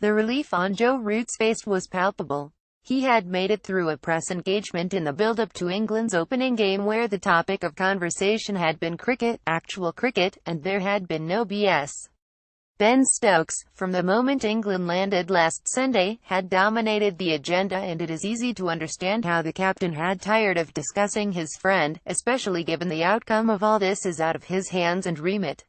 The relief on Joe Root's face was palpable. He had made it through a press engagement in the build-up to England's opening game where the topic of conversation had been cricket, actual cricket, and there had been no BS. Ben Stokes, from the moment England landed last Sunday, had dominated the agenda, and it is easy to understand how the captain had tired of discussing his friend, especially given the outcome of all this is out of his hands and remit.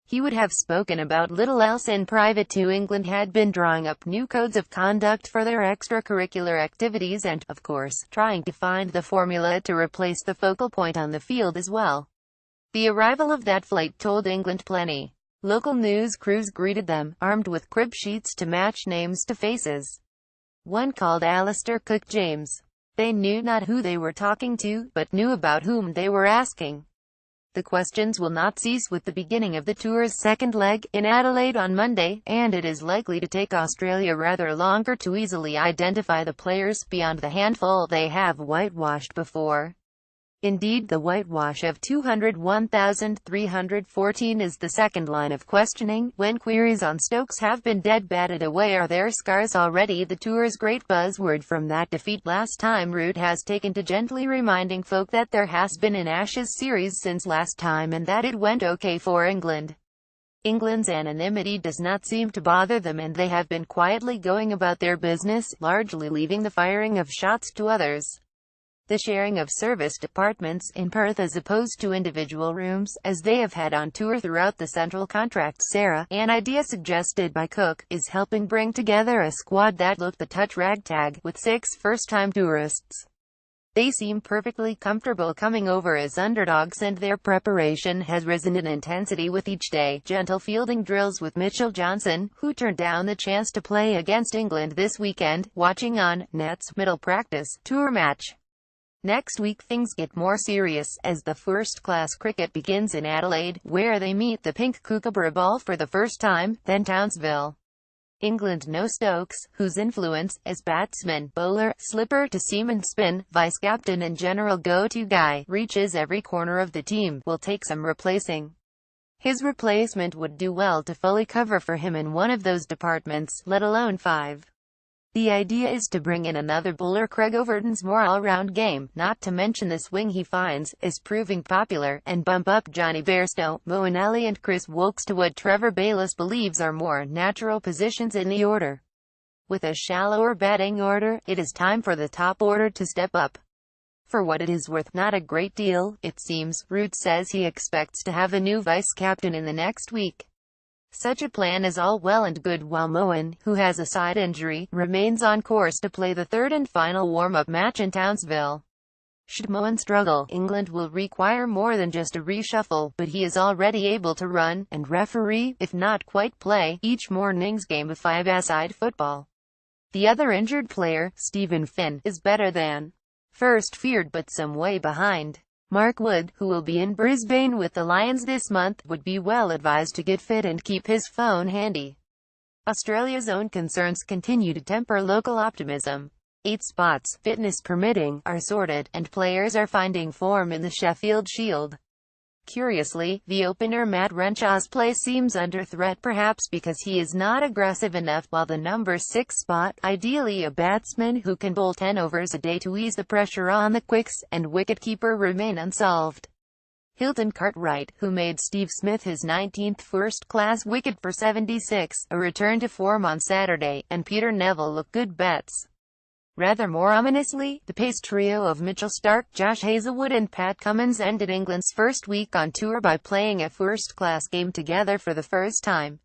He would have spoken about little else in private too. England had been drawing up new codes of conduct for their extracurricular activities and, of course, trying to find the formula to replace the focal point on the field as well. The arrival of that flight told England plenty. Local news crews greeted them, armed with crib sheets to match names to faces. One called Alistair Cook James. They knew not who they were talking to, but knew about whom they were asking. The questions will not cease with the beginning of the tour's second leg, in Adelaide on Monday, and it is likely to take Australia rather longer to easily identify the players beyond the handful they have whitewashed before. Indeed, the whitewash of 201,314 is the second line of questioning. When queries on Stokes have been dead batted away, are there scars already? The tour's great buzzword from that defeat last time Root has taken to gently reminding folk that there has been an Ashes series since last time and that it went okay for England. England's anonymity does not seem to bother them, and they have been quietly going about their business, largely leaving the firing of shots to others. The sharing of service departments in Perth as opposed to individual rooms, as they have had on tour throughout the central contract Sarah, an idea suggested by Cook, is helping bring together a squad that looked a touch ragtag, with 6 first-time tourists. They seem perfectly comfortable coming over as underdogs, and their preparation has risen in intensity with each day. Gentle fielding drills with Mitchell Johnson, who turned down the chance to play against England this weekend, watching on Net's middle practice tour match. Next week things get more serious, as the first-class cricket begins in Adelaide, where they meet the Pink Kookaburra Ball for the first time, then Townsville. England no Stokes, whose influence, as batsman, bowler, slipper to seam and spin, vice-captain and general go-to guy, reaches every corner of the team, will take some replacing. His replacement would do well to fully cover for him in one of those departments, let alone 5. The idea is to bring in another bowler. Craig Overton's more all-round game, not to mention the swing he finds, is proving popular, and bump up Johnny Bairstow, Moeen Ali and Chris Woakes to what Trevor Bayliss believes are more natural positions in the order. With a shallower batting order, it is time for the top order to step up. For what it is worth, not a great deal, it seems. Root says he expects to have a new vice-captain in the next week. Such a plan is all well and good while Moeen, who has a side injury, remains on course to play the third and final warm-up match in Townsville. Should Moeen struggle, England will require more than just a reshuffle, but he is already able to run, and referee, if not quite play, each morning's game of 5-a-side football. The other injured player, Stephen Finn, is better than first feared but some way behind. Mark Wood, who will be in Brisbane with the Lions this month, would be well advised to get fit and keep his phone handy. Australia's own concerns continue to temper local optimism. 8 spots, fitness permitting, are sorted, and players are finding form in the Sheffield Shield. Curiously, the opener Matt Renshaw's play seems under threat, perhaps because he is not aggressive enough, while the number 6 spot, ideally a batsman who can bowl 10 overs a day to ease the pressure on the quicks, and wicketkeeper remain unsolved. Hilton Cartwright, who made Steve Smith his 19th first-class wicket for 76, a return to form on Saturday, and Peter Neville look good bets. Rather more ominously, the pace trio of Mitchell Starc, Josh Hazlewood and Pat Cummins ended England's first week on tour by playing a first-class game together for the first time.